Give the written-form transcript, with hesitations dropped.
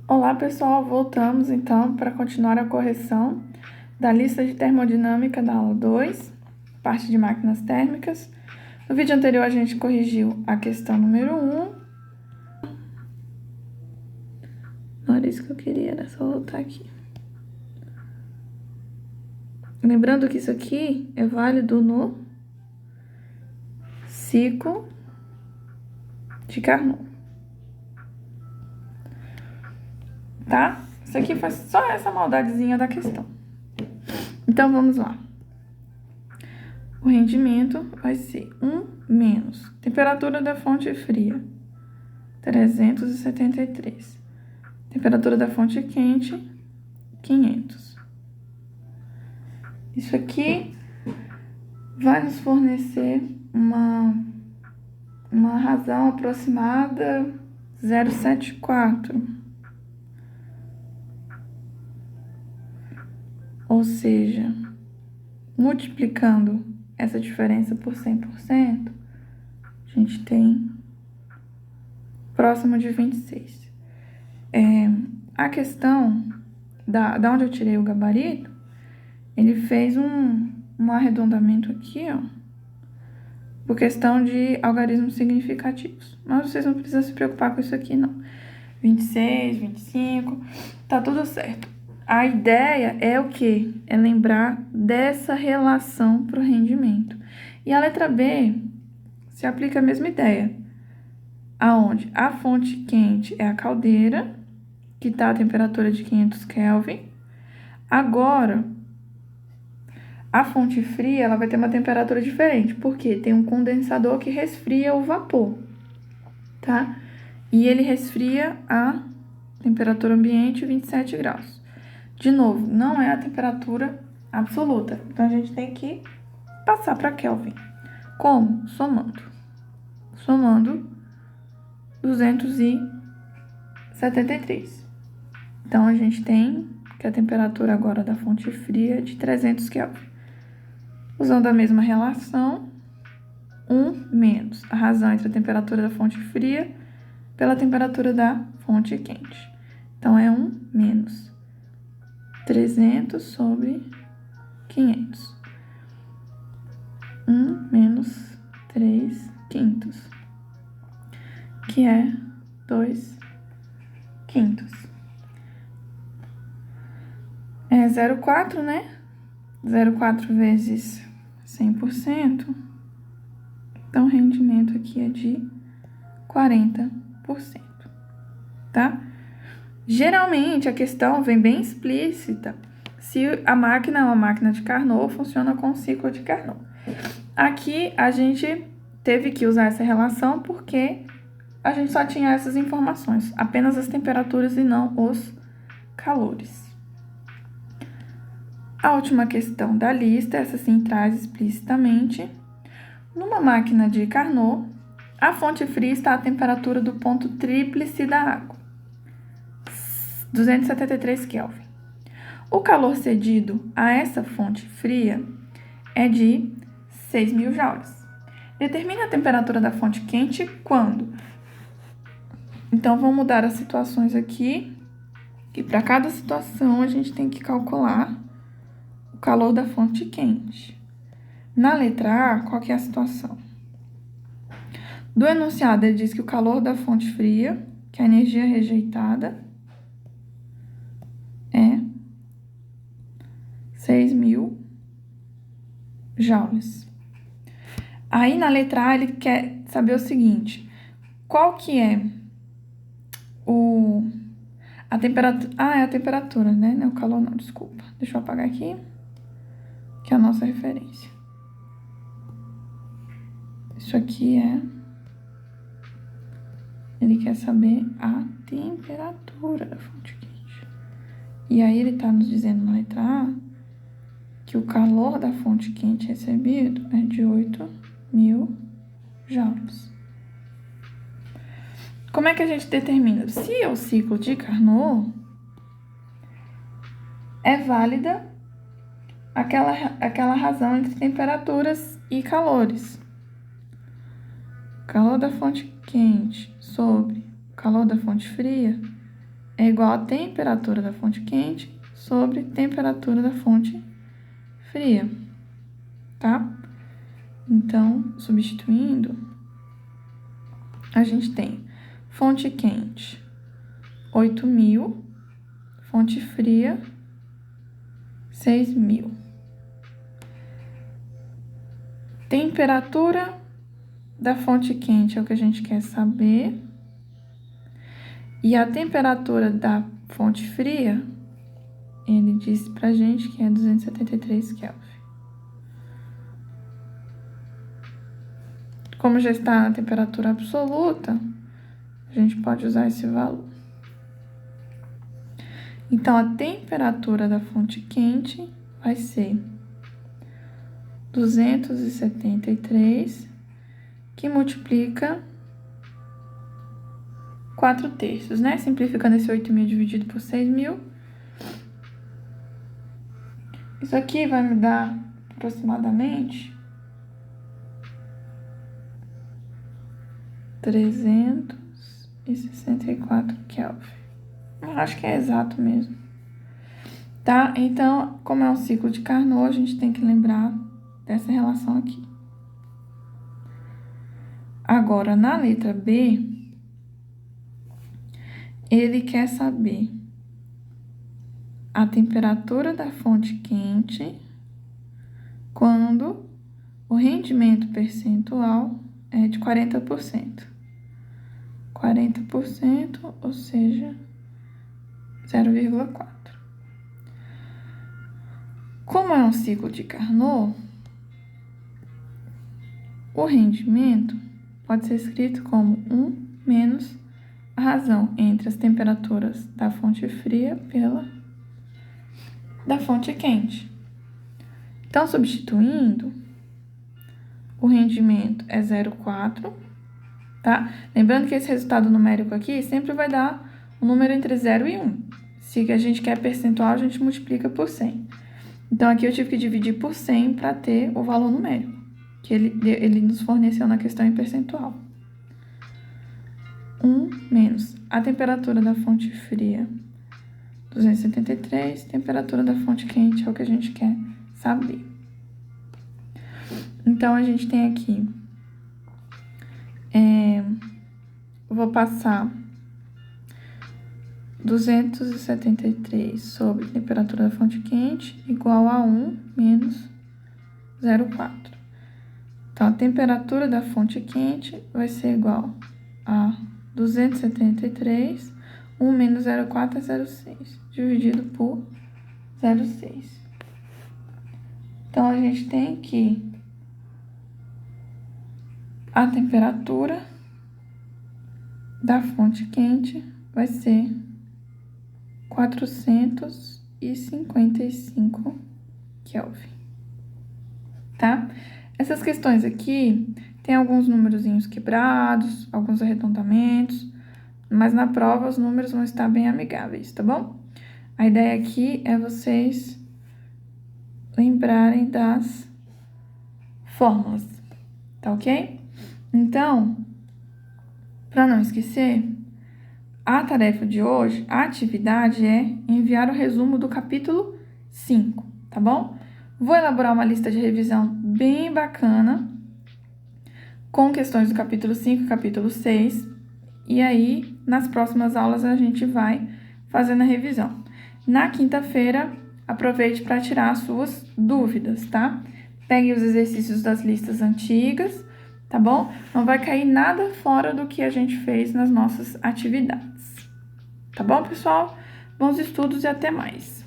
Olá pessoal, voltamos então para continuar a correção da lista de termodinâmica da aula 2, parte de máquinas térmicas. No vídeo anterior a gente corrigiu a questão número 1. Não era isso que eu queria, era só voltar aqui. Lembrando que isso aqui é válido no ciclo de Carnot. Tá? Isso aqui foi só essa maldadezinha da questão. Então, vamos lá. O rendimento vai ser 1 menos temperatura da fonte fria, 373. Temperatura da fonte quente, 500. Isso aqui vai nos fornecer uma razão aproximada 0,74. Ou seja, multiplicando essa diferença por 100%, a gente tem próximo de 26. A questão da onde eu tirei o gabarito, ele fez um arredondamento aqui, ó, por questão de algarismos significativos. Mas vocês não precisam se preocupar com isso aqui, não. 26, 25, tá tudo certo. A ideia é o quê? É lembrar dessa relação para o rendimento. E a letra B se aplica a mesma ideia, aonde a fonte quente é a caldeira, que está a temperatura de 500 Kelvin. Agora, a fonte fria ela vai ter uma temperatura diferente, porque tem um condensador que resfria o vapor, tá? E ele resfria a temperatura ambiente 27 graus. De novo, não é a temperatura absoluta, então a gente tem que passar para Kelvin. Como? Somando 273. Então, a gente tem que a temperatura agora da fonte fria é de 300 Kelvin. Usando a mesma relação, 1 menos a razão entre a temperatura da fonte fria pela temperatura da fonte quente. Então, é 1 menos 300 sobre 500. 1 menos 3 quintos, que é 2 quintos. É 0,4, né? 0,4 vezes 100%. Então, o rendimento aqui é de 40%, tá? Geralmente, a questão vem bem explícita se a máquina é uma máquina de Carnot, funciona com o ciclo de Carnot. Aqui, a gente teve que usar essa relação porque a gente só tinha essas informações, apenas as temperaturas e não os calores. A última questão da lista, essa sim traz explicitamente. Numa máquina de Carnot, a fonte fria está à temperatura do ponto tríplice da água, 273 Kelvin. O calor cedido a essa fonte fria é de 6.000 joules. Determine a temperatura da fonte quente quando? Então, vamos mudar as situações aqui, que para cada situação a gente tem que calcular o calor da fonte quente. Na letra A, qual que é a situação? Do enunciado, ele diz que o calor da fonte fria, que é a energia rejeitada, é 6.000 joules. Aí, na letra A, ele quer saber o seguinte, qual que é a temperatura... Ah, é a temperatura, né? Não é o calor, não, desculpa. Deixa eu apagar aqui, que é a nossa referência. Isso aqui é... Ele quer saber a temperatura da fonte quente. E aí, ele está nos dizendo na letra A que o calor da fonte quente recebido é de 8.000 joules. Como é que a gente determina? Se é o ciclo de Carnot, é válida aquela razão entre temperaturas e calores. Calor da fonte quente sobre calor da fonte fria é igual a temperatura da fonte quente sobre temperatura da fonte fria, tá? Então, substituindo, a gente tem fonte quente 8.000, fonte fria 6.000. Temperatura da fonte quente é o que a gente quer saber. E a temperatura da fonte fria, ele disse pra gente que é 273 Kelvin. Como já está na temperatura absoluta, a gente pode usar esse valor. Então, a temperatura da fonte quente vai ser 273, que multiplica 4/3, né? Simplificando esse 8.000 dividido por 6.000. Isso aqui vai me dar aproximadamente 364 Kelvin. Eu acho que é exato mesmo. Tá? Então, como é um ciclo de Carnot, a gente tem que lembrar dessa relação aqui. Agora, na letra B, ele quer saber a temperatura da fonte quente quando o rendimento percentual é de 40%. 40%, ou seja, 0,4. Como é um ciclo de Carnot, o rendimento pode ser escrito como 1 menos a razão entre as temperaturas da fonte fria pela da fonte quente. Então, substituindo, o rendimento é 0,4, tá? Lembrando que esse resultado numérico aqui sempre vai dar um número entre 0 e 1. Se a gente quer percentual, a gente multiplica por 100. Então, aqui eu tive que dividir por 100 para ter o valor numérico, que ele nos forneceu na questão em percentual. 1 menos a temperatura da fonte fria, 273, temperatura da fonte quente é o que a gente quer saber. Então, a gente tem aqui, eu vou passar 273 sobre temperatura da fonte quente igual a 1 menos 0,4. Então, a temperatura da fonte quente vai ser igual a 273, 1 menos 0,4 é 0,6, dividido por 0,6. Então, a gente tem que a temperatura da fonte quente vai ser 455 Kelvin, tá? Essas questões aqui tem alguns númerozinhos quebrados, alguns arredondamentos, mas na prova os números vão estar bem amigáveis, tá bom? A ideia aqui é vocês lembrarem das fórmulas, tá ok? Então, para não esquecer, a tarefa de hoje, a atividade é enviar o resumo do capítulo 5, tá bom? Vou elaborar uma lista de revisão bem bacana, com questões do capítulo 5 e capítulo 6, e aí, nas próximas aulas, a gente vai fazendo a revisão. Na quinta-feira, aproveite para tirar as suas dúvidas, tá? Pegue os exercícios das listas antigas, tá bom? Não vai cair nada fora do que a gente fez nas nossas atividades. Tá bom, pessoal? Bons estudos e até mais!